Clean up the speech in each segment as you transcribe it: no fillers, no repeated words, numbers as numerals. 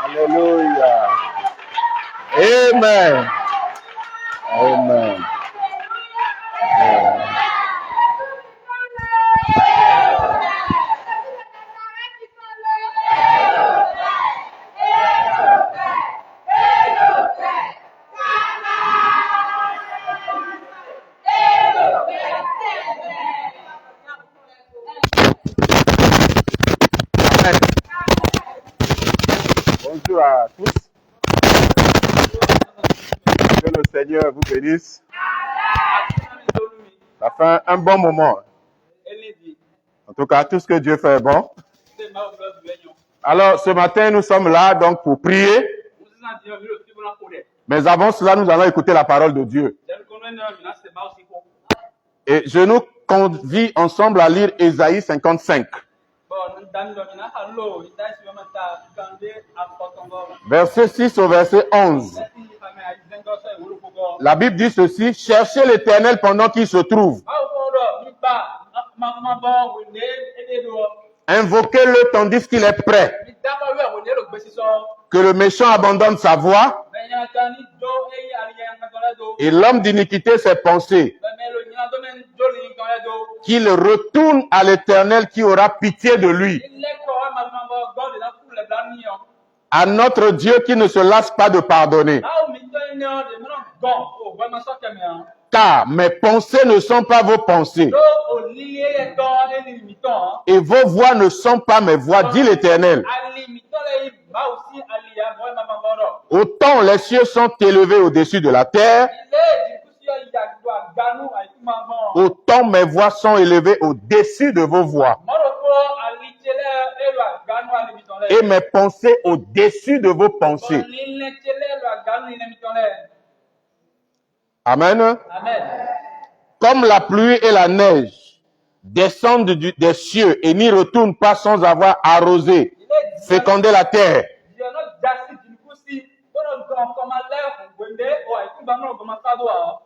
Alléluia. Amen. Amen. Bonjour à tous. Que le Seigneur vous bénisse. Ça fait un bon moment. En tout cas, tout ce que Dieu fait est bon. Alors, ce matin, nous sommes là donc pour prier. Mais avant cela, nous allons écouter la parole de Dieu. Et je nous convie ensemble à lire Ésaïe 55. Verset 6 au verset 11. La Bible dit ceci: cherchez l'Éternel pendant qu'il se trouve. Invoquez-le tandis qu'il est prêt. Que le méchant abandonne sa voie et l'homme d'iniquité ses pensées. Qu'il retourne à l'Éternel qui aura pitié de lui. À notre Dieu qui ne se lasse pas de pardonner. Car mes pensées ne sont pas vos pensées. Et vos voix ne sont pas mes voix, dit l'Éternel. Autant les cieux sont élevés au-dessus de la terre, autant mes voix sont élevées au-dessus de vos voix. Et mes pensées au-dessus de vos pensées. Amen. Comme la pluie et la neige descendent des cieux et n'y retournent pas sans avoir arrosé, fécondé la terre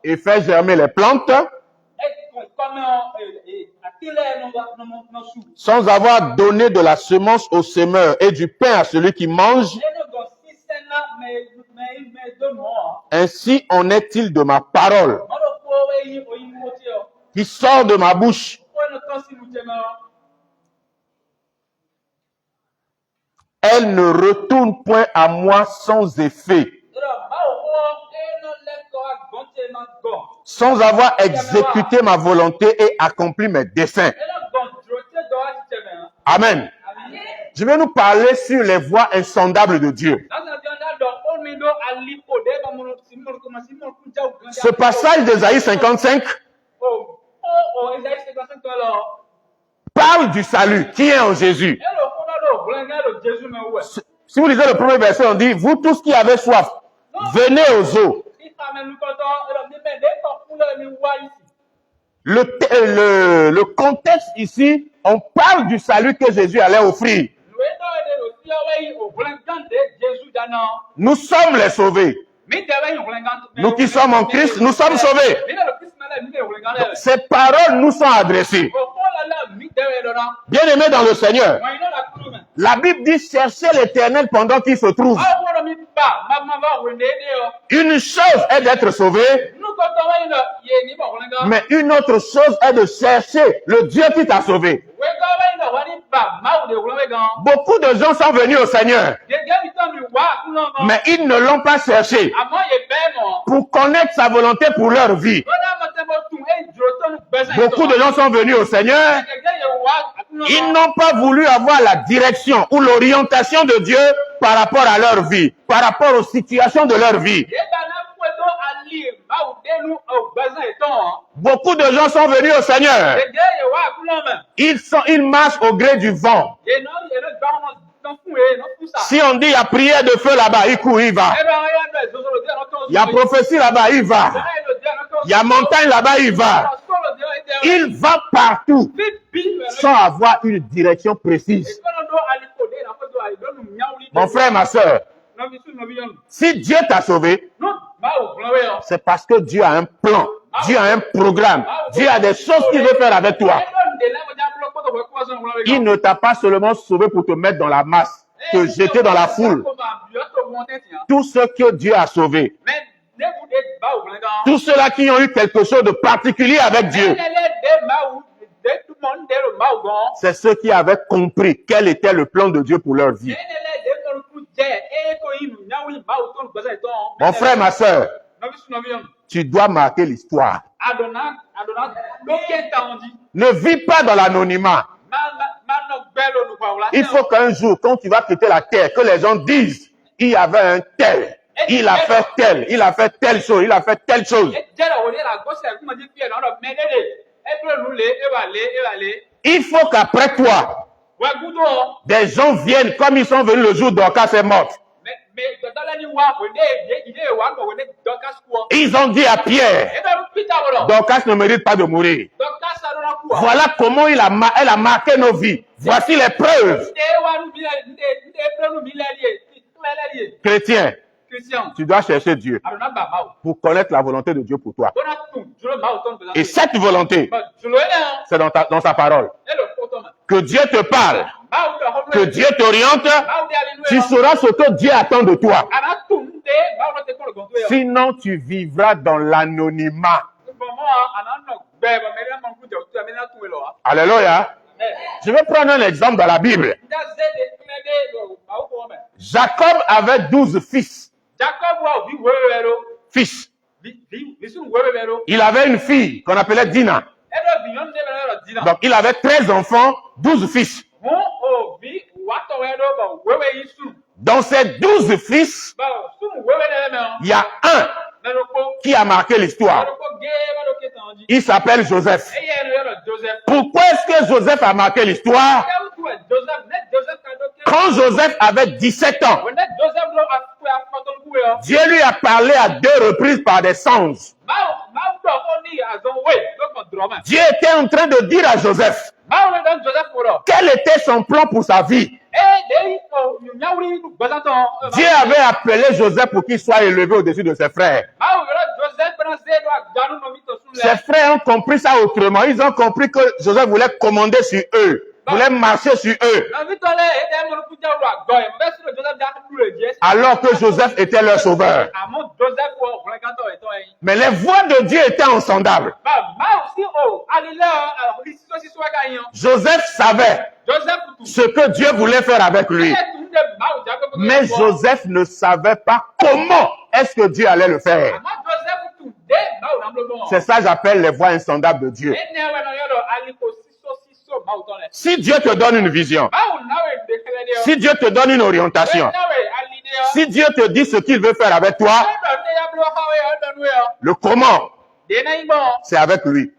et fait germer les plantes, sans avoir donné de la semence au semeur et du pain à celui qui mange, ainsi en est-il de ma parole qui sort de ma bouche. Elle ne retourne point à moi sans effet, sans avoir exécuté ma volonté et accompli mes desseins. Amen. Je vais nous parler sur les voies insondables de Dieu. Ce passage d'Ésaïe 55 parle du salut qui est en Jésus. Si vous lisez le premier verset, on dit: vous tous qui avez soif, venez aux eaux. Le contexte ici, on parle du salut que Jésus allait offrir. Nous sommes les sauvés. Nous qui sommes en Christ, nous sommes sauvés. Donc, ces paroles nous sont adressées. Bien-aimés dans le Seigneur, la Bible dit: cherchez l'Éternel pendant qu'il se trouve. Une chose est d'être sauvé, mais une autre chose est de chercher le Dieu qui t'a sauvé. Beaucoup de gens sont venus au Seigneur, mais ils ne l'ont pas cherché pour connaître sa volonté pour leur vie. Beaucoup de gens sont venus au Seigneur, ils n'ont pas voulu avoir la direction ou l'orientation de Dieu par rapport à leur vie, par rapport aux situations de leur vie. Beaucoup de gens sont venus au Seigneur. Ils marchent au gré du vent. Si on dit il y a prière de feu là-bas, il court, il va. Il y a prophétie là-bas, il va. Il y a montagne là-bas, il va. Il va partout sans avoir une direction précise. Mon frère, ma soeur, si Dieu t'a sauvé, c'est parce que Dieu a un plan, Dieu a un programme, Dieu a des choses qu'il veut faire avec toi. Il ne t'a pas seulement sauvé pour te mettre dans la masse, te jeter dans la foule. Tous ceux que Dieu a sauvés, tous ceux-là qui ont eu quelque chose de particulier avec Dieu, c'est ceux qui avaient compris quel était le plan de Dieu pour leur vie. Mon frère, ma soeur, tu dois marquer l'histoire. Ne vis pas dans l'anonymat. Il faut qu'un jour, quand tu vas quitter la terre, que les gens disent, il y avait un tel, il a fait tel, il a fait telle chose, il a fait telle chose. Il faut qu'après toi, des gens viennent comme ils sont venus le jour d'Orcas est morte. Ils ont dit à Pierre, Dorcas ne mérite pas de mourir. Voilà comment elle a marqué nos vies. Voici les preuves. Chrétien, tu dois chercher Dieu pour connaître la volonté de Dieu pour toi. Et cette volonté, c'est dans sa parole. Que Dieu te parle, que Dieu t'oriente, tu sauras ce que Dieu attend de toi. Sinon, tu vivras dans l'anonymat. Alléluia. Je vais prendre un exemple dans la Bible. Jacob avait 12 fils. Fils. Il avait une fille qu'on appelait Dina. Donc, il avait 13 enfants, 12 fils. Dans ces 12 fils, il y a un qui a marqué l'histoire. Il s'appelle Joseph. Pourquoi est-ce que Joseph a marqué l'histoire? Quand Joseph avait 17 ans, Dieu lui a parlé à 2 reprises par des songes. Dieu était en train de dire à Joseph quel était son plan pour sa vie. Dieu avait appelé Joseph pour qu'il soit élevé au-dessus de ses frères. Ses frères ont compris ça autrement. Ils ont compris que Joseph voulait commander sur eux, voulait marcher sur eux. Alors que Joseph était leur sauveur. Mais les voies de Dieu étaient insondables. Joseph savait ce que Dieu voulait faire avec lui. Mais Joseph ne savait pas comment est-ce que Dieu allait le faire. C'est ça que j'appelle les voies insondables de Dieu. Si Dieu te donne une vision, si Dieu te donne une orientation, si Dieu te dit ce qu'il veut faire avec toi, le comment, c'est avec lui.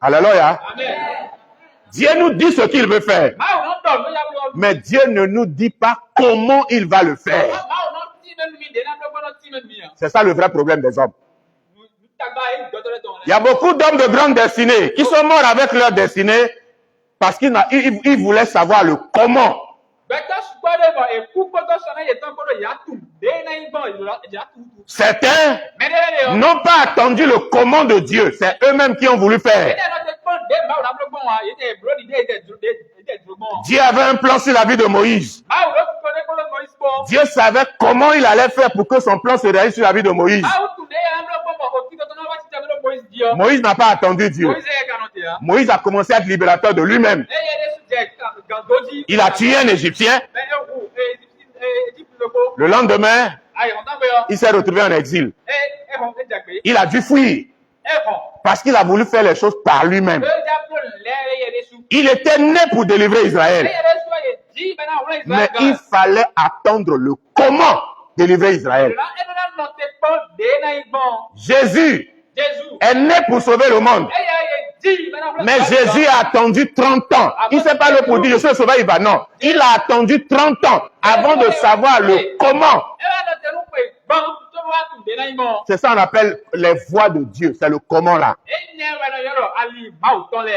Alléluia. Dieu nous dit ce qu'il veut faire, mais Dieu ne nous dit pas comment il va le faire. C'est ça le vrai problème des hommes. Il y a beaucoup d'hommes de grande destinée qui sont morts avec leur destinée parce qu'ils voulaient savoir le comment. Certains n'ont pas attendu le comment de Dieu, c'est eux-mêmes qui ont voulu faire. Dieu avait un plan sur la vie de Moïse. Dieu savait comment il allait faire pour que son plan se réalise sur la vie de Moïse. Moïse n'a pas attendu Dieu. Moïse a commencé à être libérateur de lui-même. Il a tué un Égyptien. Le lendemain, il s'est retrouvé en exil. Il a dû fuir parce qu'il a voulu faire les choses par lui-même. Il était né pour délivrer Israël. Mais il fallait attendre le comment délivrer Israël. Jésus est né pour sauver le monde. Mais Jésus a attendu 30 ans. Il ne s'est pas levé pour dire je suis le sauveur, il va. Non. Il a attendu 30 ans avant de savoir le comment. C'est ça qu'on appelle les voies de Dieu. C'est le comment là.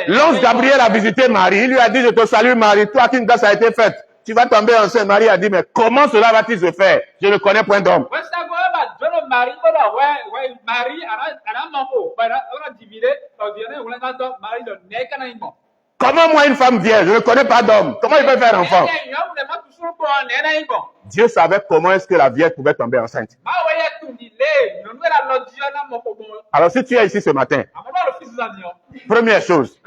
L'ange Gabriel a visité Marie. Il lui a dit, je te salue Marie, toi qui une grâce a été faite. Tu vas tomber enceinte. Marie a dit, mais comment cela va-t-il se faire? Je ne connais point d'homme. Comment moi, une femme vierge, je ne connais pas d'homme, comment il peut faire enfant? Dieu savait comment est-ce que la vierge pouvait tomber enceinte. Alors si tu es ici ce matin, première chose,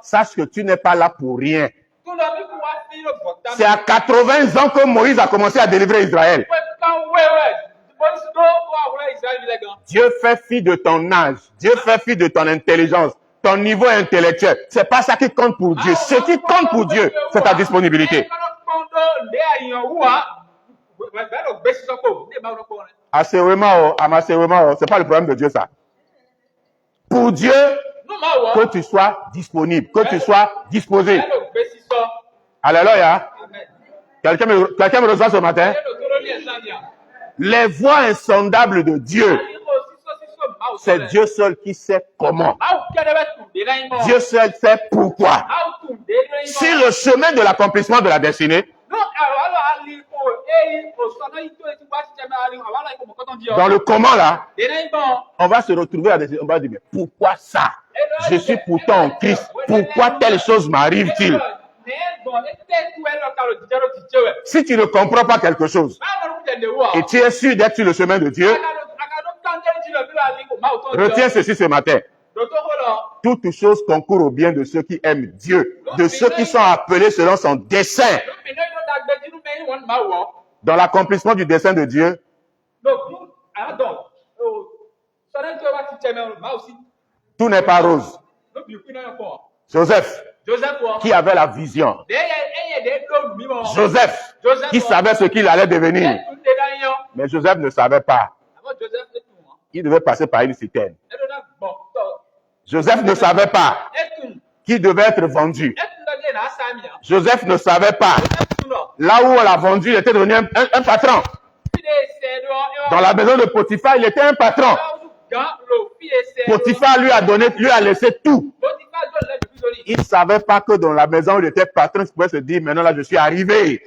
sache que tu n'es pas là pour rien. C'est à 80 ans que Moïse a commencé à délivrer Israël. Dieu fait fi de ton âge, Dieu fait fi de ton intelligence, ton niveau intellectuel. C'est pas ça qui compte pour Dieu. Ce qui compte pour Dieu, c'est ta disponibilité. C'est pas le problème de Dieu ça. Pour Dieu, que tu sois disponible, que tu sois disposé. Alléluia. Quelqu'un me reçoit ce matin? Les voies insondables de Dieu, c'est Dieu seul qui sait comment. Dieu seul sait pourquoi. Si le chemin de l'accomplissement de la destinée, dans le comment là, on va se retrouver à des... On va dire, mais pourquoi ça? Je suis pourtant en Christ. Pourquoi telle chose m'arrive-t-il? Si tu ne comprends pas quelque chose et tu es sûr d'être sur le chemin de Dieu, retiens ceci ce matin. Toutes choses concourent au bien de ceux qui aiment Dieu, de ceux qui sont appelés selon son dessein. Dans l'accomplissement du dessein de Dieu, tout n'est pas rose. Joseph, qui avait la vision. Joseph, qui savait ce qu'il allait devenir. Mais Joseph ne savait pas. Il devait passer par une citerne. Joseph ne savait pas qu'il devait être vendu. Joseph ne savait pas. Là où on l'a vendu, il était devenu un patron. Dans la maison de Potiphar, il était un patron. Potiphar lui a laissé tout. Il ne savait pas que dans la maison où il était patron, il pouvait se dire, maintenant là, je suis arrivé.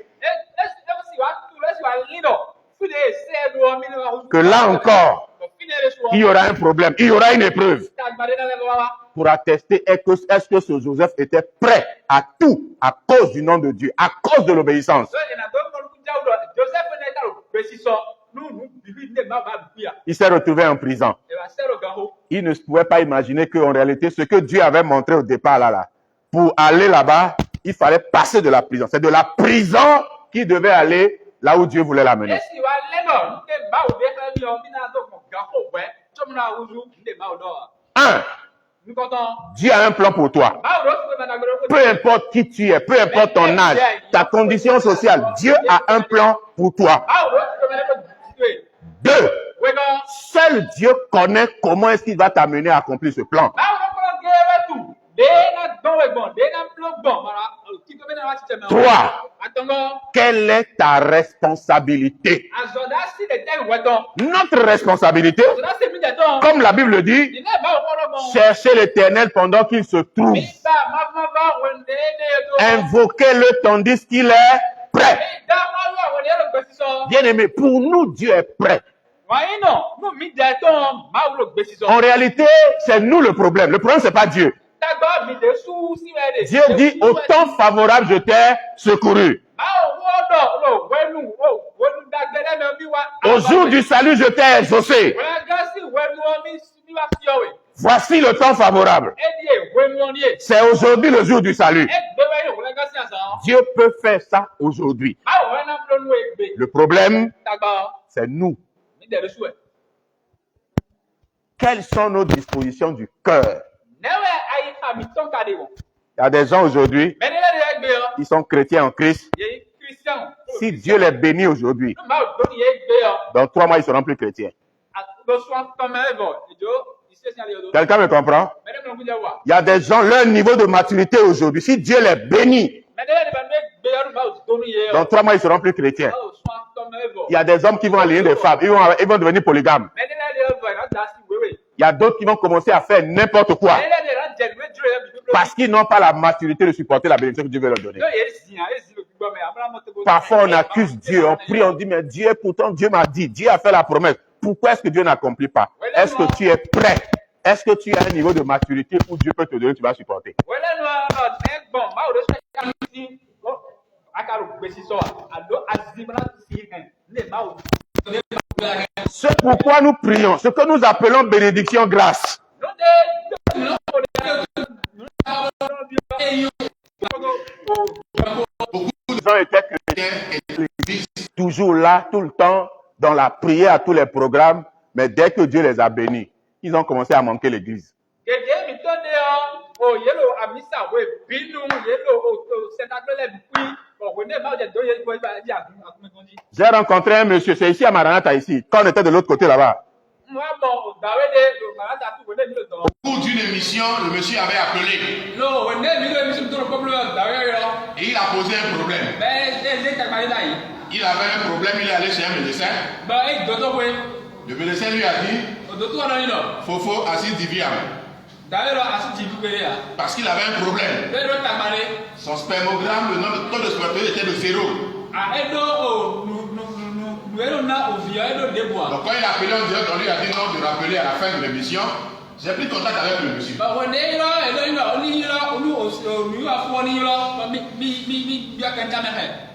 Que là encore, il y aura un problème, il y aura une épreuve. Pour attester, est-ce que ce Joseph était prêt à tout à cause du nom de Dieu, à cause de l'obéissance. Il s'est retrouvé en prison. Il ne pouvait pas imaginer qu'en réalité, ce que Dieu avait montré au départ là, pour aller là-bas, il fallait passer de la prison. C'est de la prison qu'il devait aller là où Dieu voulait l'amener. Dieu a un plan pour toi. Peu importe qui tu es, peu importe ton âge, ta condition sociale, Dieu a un plan pour toi. 2. Seul Dieu connaît comment est-ce qu'il va t'amener à accomplir ce plan. 3. Quelle est ta responsabilité? Notre responsabilité, comme la Bible dit, cherchez l'Éternel pendant qu'il se trouve. Invoquez-le tandis qu'il est prêt. Bien-aimé, pour nous, Dieu est prêt. En réalité, c'est nous le problème. Le problème, c'est pas Dieu. Dieu dit, au temps favorable, je t'ai secouru. Au jour du salut, je t'ai exaucé. Voici le temps favorable. C'est aujourd'hui le jour du salut. Dieu peut faire ça aujourd'hui. Le problème, c'est nous. Quelles sont nos dispositions du cœur? Il y a des gens aujourd'hui, ils sont chrétiens en Christ. Si Dieu les bénit aujourd'hui, dans 3 mois, ils seront plus chrétiens. Quelqu'un me comprend? Il y a des gens, leur niveau de maturité aujourd'hui, si Dieu les bénit, dans 3 mois, ils seront plus chrétiens. Il y a des hommes qui vont aligner des femmes, ils vont devenir polygames. Il y a d'autres qui vont commencer à faire n'importe quoi. Parce qu'ils n'ont pas la maturité de supporter la bénédiction que Dieu veut leur donner. Parfois, on accuse Dieu, on prie, on dit, mais Dieu, pourtant, Dieu m'a dit, Dieu a fait la promesse. Pourquoi est-ce que Dieu n'accomplit pas? Est-ce que tu es prêt? Est-ce que tu as un niveau de maturité où Dieu peut te donner, tu vas supporter? C'est pourquoi nous prions, ce que nous appelons bénédiction grâce. Beaucoup étaient chrétiens, toujours là, tout le temps, dans la prière, à tous les programmes, mais dès que Dieu les a bénis, ils ont commencé à manquer l'église. J'ai rencontré un monsieur, c'est ici à Maranatha, ici, quand on était de l'autre côté là-bas. Au cours d'une émission, le monsieur avait appelé. Et il a posé un problème. Il avait un problème, il est allé chez un médecin. Le médecin lui a dit, Fofo, assis diviam. Parce qu'il avait un problème. Son spermogramme, le taux de spermatozoïde était de 0. Donc quand il a appelé en direct, on lui a dit non de rappeler à la fin de l'émission. J'ai pris contact avec le monsieur.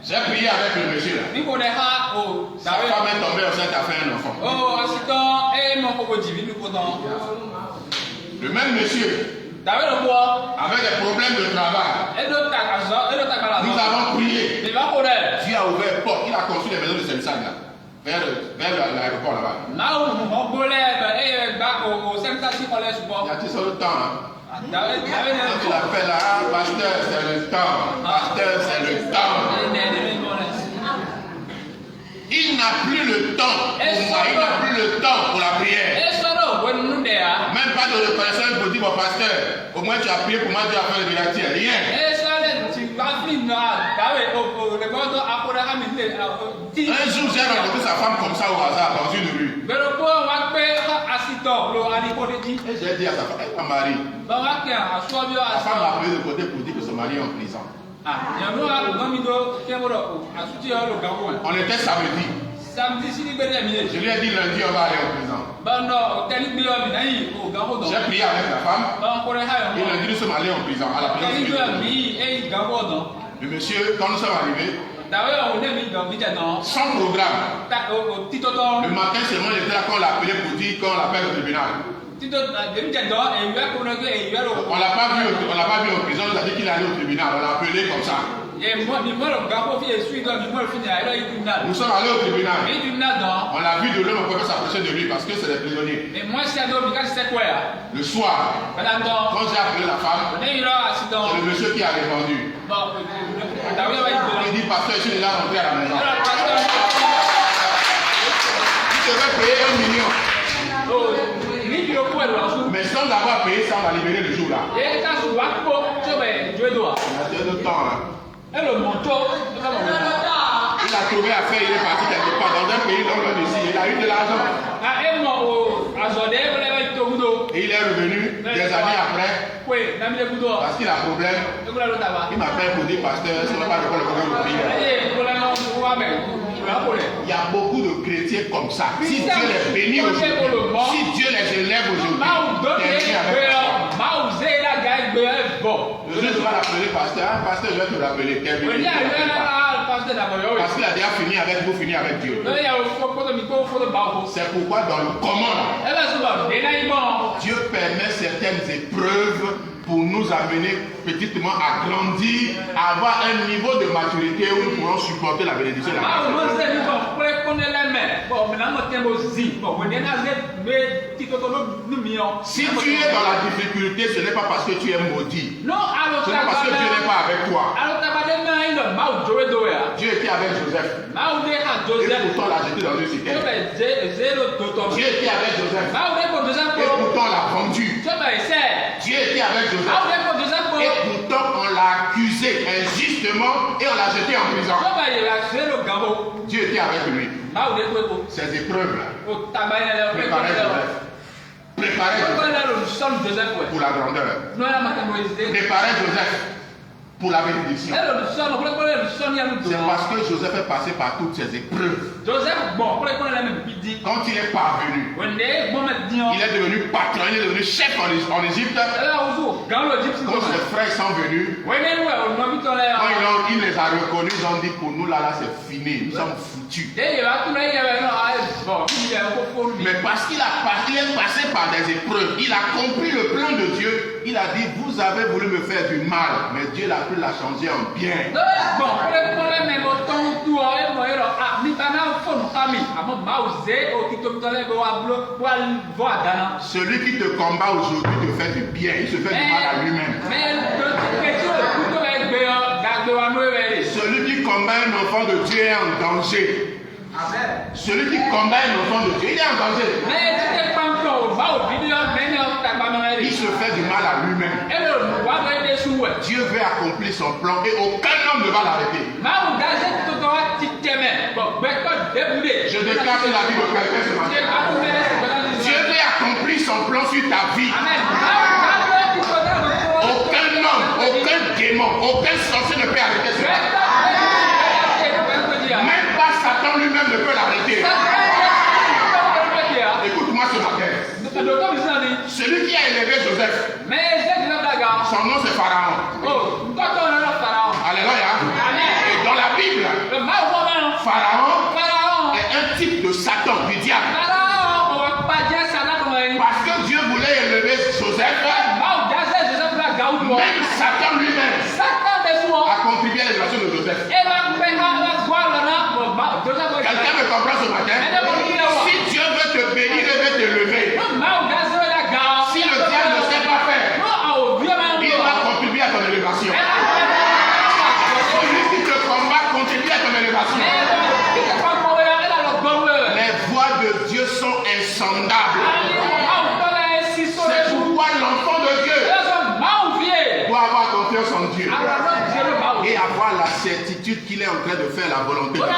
J'ai prié avec le monsieur là. Sa femme est tombée enceinte, a fait un enfant. Le même monsieur, avec des problèmes de travail, nous avons prié. Dieu a ouvert la porte, il a construit les maisons de Semsag là. Vers l'aéroport là-bas. Il y a tout ça le temps. Hein? Quand il appelle là, pasteur, c'est le temps. Pasteur, c'est le temps. Il n'a plus le temps pour moi, il n'a plus le temps pour la prière. Même pas de reconnaissance pour dire, mon pasteur, au moins tu as prié pour moi, tu as fait le miracle, rien. Un jour, j'ai rencontré sa femme comme ça au hasard dans une rue. Et j'ai dit à sa femme, elle est pas mariée. La femme m'a appelé de côté pour dire que son mari est en prison. On était samedi. Je lui ai dit lundi on va aller en prison. J'ai prié avec la femme. Et lundi nous sommes allés en prison, à la prison. Le monsieur, quand nous sommes arrivés, sans programme. Le matin seulement il était là quand on l'a appelé pour dire qu'on l'appelle au tribunal. On l'a pas vu en prison, il a dit qu'il allait au tribunal, on l'a appelé comme ça. Nous sommes allés au tribunal. On l'a vu de l'homme, on peut s'approcher de lui parce que c'est des prisonniers. Le soir, quand j'ai appelé la femme, c'est le monsieur qui a répondu. Il dit, pasteur, je suis déjà rentré à la maison. Tu devais payer 1 million. Mais sans avoir payé ça, on va libérer le jour là. Il y a de temps. Hein. Il a trouvé à faire, il est parti quelque part dans un pays dans le ici. Il a eu de l'argent. Et il est revenu des années après. Parce qu'il a un problème. Il m'appelle pour dire, pasteur, ce n'est pas le problème de prière. Il y a beaucoup de chrétiens comme ça. Si Dieu les bénit aujourd'hui, si Dieu les élève aujourd'hui, je vais l'appeler pasteur. Pasteur, je vais te rappeler. Parce qu'il a déjà fini avec vous, fini avec Dieu. C'est pourquoi dans le commun, Dieu permet certaines épreuves pour nous amener petitement à grandir, à avoir un niveau de maturité où nous pourrons supporter la bénédiction de la grâce. Si tu es dans la difficulté, ce n'est pas parce que tu es maudit. Ce n'est pas parce que Dieu n'est pas avec toi. Dieu était avec Joseph. Et pourtant l'a jeté dans une citerne. Dieu était avec Joseph. Et pourtant l'a vendu. Dieu était avec Joseph. Et pourtant on l'a accusé. arrêté injustement et on l'a jeté en prison. Dieu était avec lui. Ces épreuves-là préparaient Joseph pour la grandeur. Préparaient Joseph pour la bénédiction. C'est parce que Joseph est passé par toutes ces épreuves. Quand il est parvenu, il est devenu patron, il est devenu chef en Égypte. Quand ses frères sont venus, quand il les a reconnus, ils ont dit pour nous là c'est fini, nous sommes foutus. Mais parce qu'il est passé par des épreuves, il a compris le plan de Dieu. Il a dit, vous avez voulu me faire du mal, mais Dieu l'a pu la changer en bien. Celui qui te combat aujourd'hui te fait du bien, il se fait du mal à lui-même. Celui qui combat un enfant de Dieu est en danger. Celui qui combat un enfant de Dieu, il est en danger. Il se fait du mal à lui-même. Dieu veut accomplir son plan et aucun homme ne va l'arrêter. Je déclare que la vie de quelqu'un ce matin. Dieu veut accomplir son plan sur ta vie. Aucun homme, aucun démon, aucun sorcier ne peut arrêter cela. Même pas Satan lui-même ne peut l'arrêter. Écoute-moi ce matin. Celui qui a élevé Joseph, son nom c'est Pharaon. Alléluia. Et dans la Bible, Pharaon est un type de Satan, du diable. Parce que Dieu voulait élever Joseph, même Satan lui-même a contribué à l'élévation de Joseph. Quelqu'un me comprend ce matin? Si Dieu veut te bénir, il veut t'élever. Si le diable ne sait pas faire, il va contribuer à ton élévation. Celui qui te combat contribue à ton élévation. Les voies de Dieu sont insondables. C'est pourquoi l'enfant de Dieu doit avoir confiance en Dieu et avoir la certitude qu'il est en train de faire la volonté de Dieu.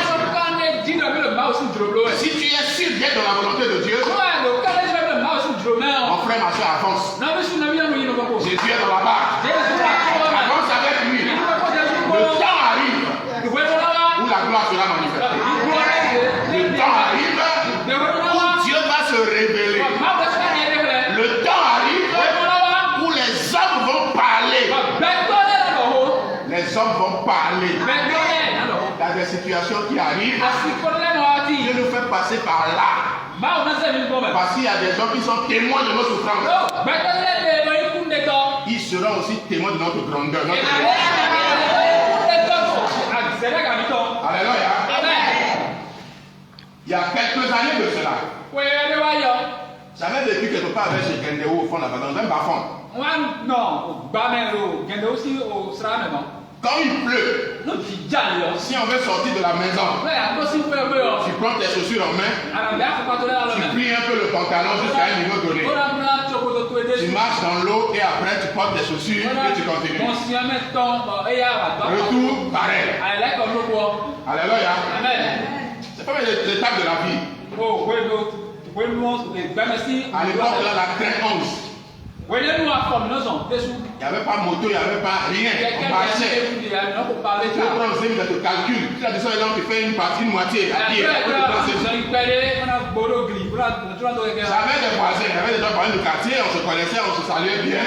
Si tu es sûr d'être dans la volonté de Dieu, mon frère, ma soeur, avance. Jésus est dans la barre. Avance avec lui. Le temps arrive où la gloire sera manifestée. Le temps arrive où Dieu va se révéler. Le temps arrive où les hommes vont parler. Les hommes vont parler. Il y a des situations qui arrivent. Dieu nous fait passer par là. Parce qu'il y a des gens qui sont témoins de nos souffrances. Ils seront aussi témoins de notre grandeur. Alléluia. Il y a quelques années de cela, j'avais vécu quelque part avec chez Gendéo au fond là-bas, dans un bas-fond. Quand il pleut, si on veut sortir de la maison, tu prends tes chaussures en main, tu plies un peu le pantalon jusqu'à un niveau donné. Tu marches dans l'eau et après tu portes tes chaussures et tu continues. Retour, pareil. Alléluia. C'est pas l'étape de la vie. À l'époque là, la train 11. Il n'y avait pas moto, il n'y avait pas rien. On marchait. Tu prends le zémi de ton calcul. Tu as des gens qui font une partie, une moitié. J'avais des voisins, il y avait des gens parlant de quartier, on se connaissait, on se saluait bien.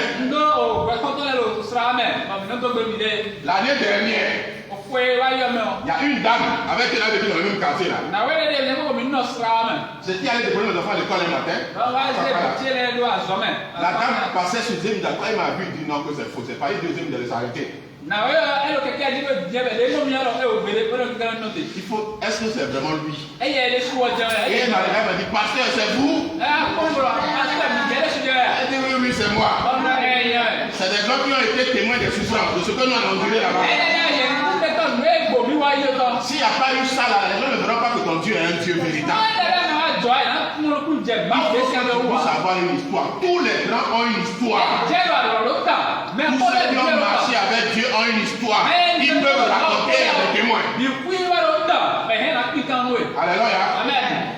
L'année dernière, il y a une dame avec qui elle a vécu dans le même quartier là. C'est qui allait déposer nos enfants à l'école le matin. La dame passait sur Zémi quand il m'a vu, il dit non que c'est faux, c'est pas une deuxième de les arrêter. Il faut, est-ce que c'est vraiment lui? Et elle m'a dit, pasteur, c'est vous? Elle dit oui, oui, c'est moi. C'est des gens qui ont été témoins des souffrances, de ce que nous avons enduré là-bas. S'il n'y a pas eu ça là, les gens ne verront pas que ton Dieu est un Dieu véritable. Il faut savoir une histoire. Tous les grands ont une histoire. Tous ceux qui ont marché avec Dieu ont une histoire. l'histoire. Ils peuvent raconter à des témoins. Alléluia.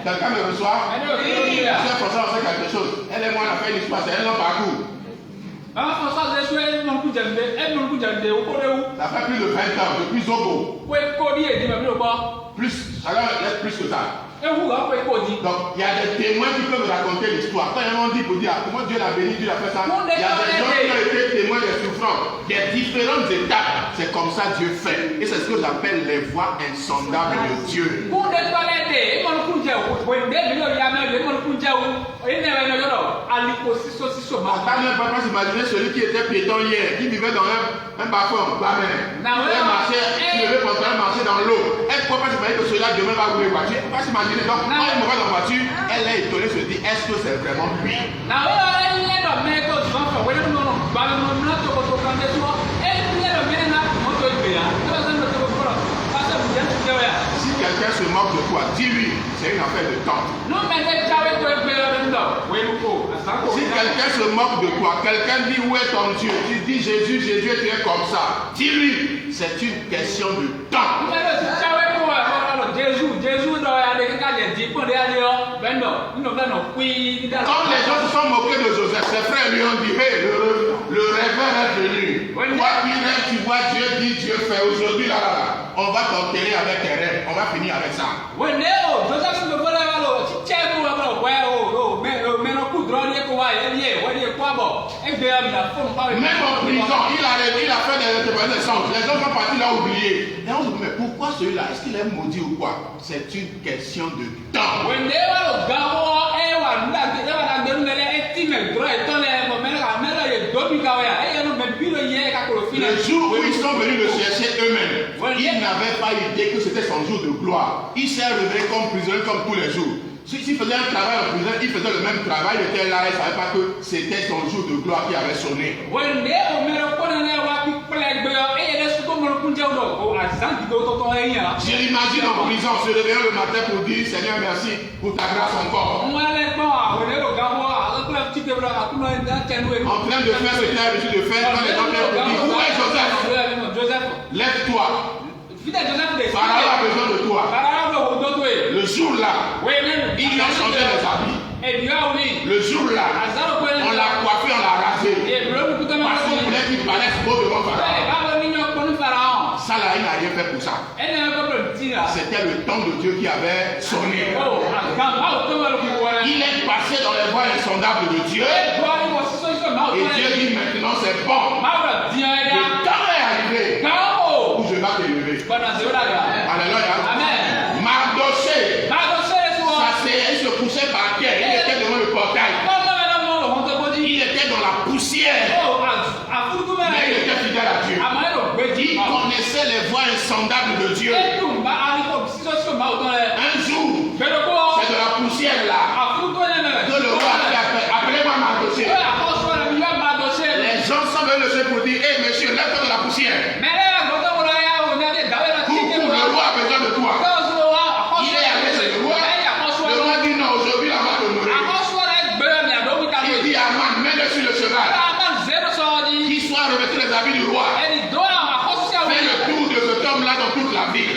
Quelqu'un me reçoit. Sœur François, on sait quelque chose. Elle et moi, on a fait l'histoire, c'est un long parcours. Ça fait plus de 20 ans, depuis Zobo. Plus, ça laisse plus que ça. Donc, il y a des témoins qui peuvent raconter l'histoire. Quand ils m'ont dit pour dire comment Dieu l'a béni, Dieu l'a fait ça, il y a des gens qui ont été témoins des souffrances, des différentes étapes. C'est comme ça Dieu fait. Et c'est ce que j'appelle les voies insondables de Dieu. Attends, ne pas s'imaginer celui qui était piéton hier, qui vivait dans un bas-fond, il marchait, il devait marcher dans l'eau. Elle ne peut pas s'imaginer que celui-là demain va rouler voiture. Elle ne peut pas s'imaginer. Donc, quand elle me voit dans la voiture, elle est étonnée, se dit, est-ce que c'est vraiment lui? Si quelqu'un se moque de toi, dis-lui, c'est une affaire de temps. Si quelqu'un se moque de toi, quelqu'un dit où est ton Dieu, tu dis Jésus, Jésus, tu es comme ça. Dis-lui, c'est une question de temps. Quand les gens se sont moqués de Joseph, ses frères lui ont dit, hey, le rêveur est venu. Toi qui rêves, tu vois Dieu dit, Dieu fait. Aujourd'hui, là, on va t'enterrer avec tes rêves. On va finir avec ça. Même en prison, il a fait des interprétations. Les gens sont partis là oublier. Et on se dit, mais pourquoi celui-là? Est-ce qu'il est maudit ou quoi? C'est une question de temps. Le jour où ils sont venus le chercher eux-mêmes, ils n'avaient pas idée que c'était son jour de gloire. Il s'est réveillé comme prisonnier comme tous les jours. S'il faisait un travail en prison, il faisait le même travail, il était là, il ne savait pas que c'était son jour de gloire qui avait sonné. Je l'imagine en prison, se réveillant le matin pour dire Seigneur, merci pour ta grâce encore. En train de faire ce qu'il a l'habitude de faire, quand les gens viennent pour dire où est Joseph? Lève-toi. Pharaon a besoin de toi. Le jour là, il lui a changé les habits. Le jour là, on l'a coiffé, on l'a rasé. Parce qu'on voulait qu'il paraisse beau devant Pharaon. Ça là, il n'a rien fait pour ça. C'était le temps de Dieu qui avait sonné. Il est passé dans les voies insondables de Dieu. Et Dieu dit maintenant c'est bon. Le temps est arrivé où je vais t'élever. Alléluia. Mardoché. Il se couchait par terre. Il était devant le portail. Il était dans la poussière. Mais il était fidèle à Dieu. Il connaissait les voies insondables de Dieu. Un jour, c'est de la poussière là que le roi a fait appelez-moi Mardoché. Les gens sont venus le chercher pour dire hé monsieur, lève-toi de la poussière. Le roi a besoin de toi. Il est allé chez le roi. Le roi dit non, aujourd'hui la va te mourir. Il dit à Aman, mets-le sur le cheval. Qu'il soit revêtu les habits du roi. Fais le tour de cet homme-là dans toute la ville.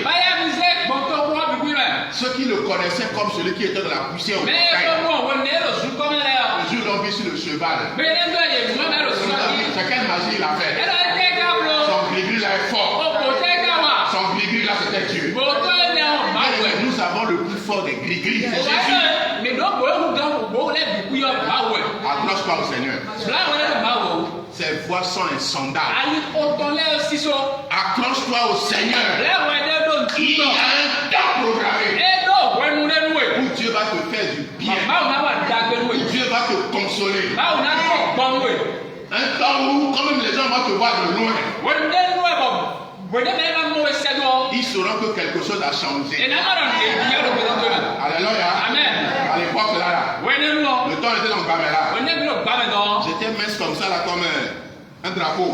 Ceux qui le connaissaient comme celui qui était dans la poussière au portail. Le jour l'ont vu sur le cheval. C'est quelle magie il a fait? Son gris-gris là est fort. Son gris-gris là c'était Dieu. Nous avons le plus fort des gris-gris, c'est Jésus. Accroche-toi au Seigneur. Ses voies sont insondables. Accroche-toi au Seigneur. Il y a un temps programmé où Dieu va te faire du bien. Où Dieu va te consoler. Un temps où, quand même les gens vont te voir de loin, ils sauront que quelque chose a changé. Alléluia. À l'époque là, le temps était dans le caméra. J'étais mince comme ça là, comme un drapeau.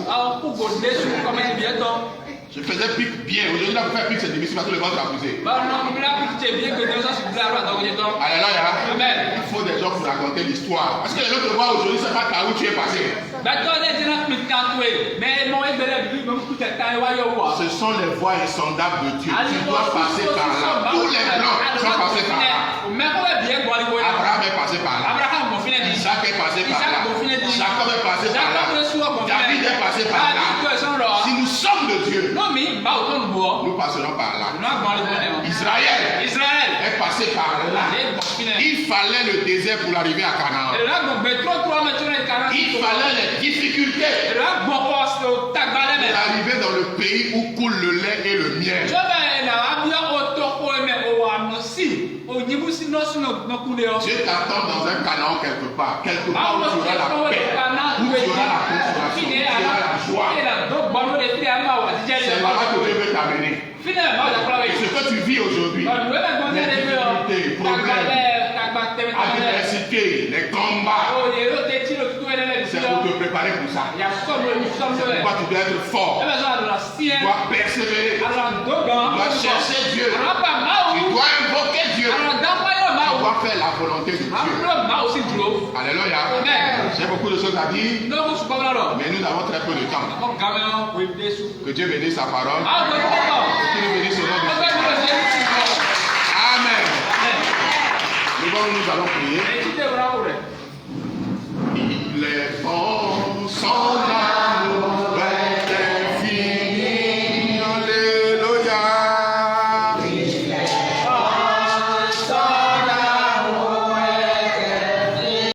Je faisais pique bien. Aujourd'hui, là, pour faire pique, c'est difficile parce que le ventre a poussé. Alléluia. Il faut des gens pour raconter l'histoire. Parce que les gens te voient aujourd'hui, c'est pas par où tu es passé. Ce sont les voies insondables de Dieu. Tu dois passer par là. Tous les blancs sont passés par là. Abraham est passé par là. Isaac est passé par là. Jacob est passé par là. David est passé par là. Si nous sommes de Dieu, nous passerons par là. Israël est passé par là. Il fallait le désert pour arriver à Canaan. Il fallait les difficultés pour arriver dans le pays où coule le lait et le miel. Dieu t'attend dans un Canaan quelque part où tu auras la paix, où tu auras la consolation, où tu auras la joie. C'est là-bas que Dieu veut t'amener. Ce que tu vis aujourd'hui, les difficultés, problèmes, adversité, les combats, c'est pour te préparer pour ça. C'est pourquoi tu dois être fort. Tu dois persévérer. Tu dois chercher Dieu. Tu dois invoquer Dieu. Tu dois faire la volonté de Dieu. Alléluia. J'ai beaucoup de choses à dire, mais nous avons très peu de temps. Que Dieu bénisse sa parole. Que Dieu bénisse son nom de Jésus. Amen. Nous allons prier. Les bons sont là.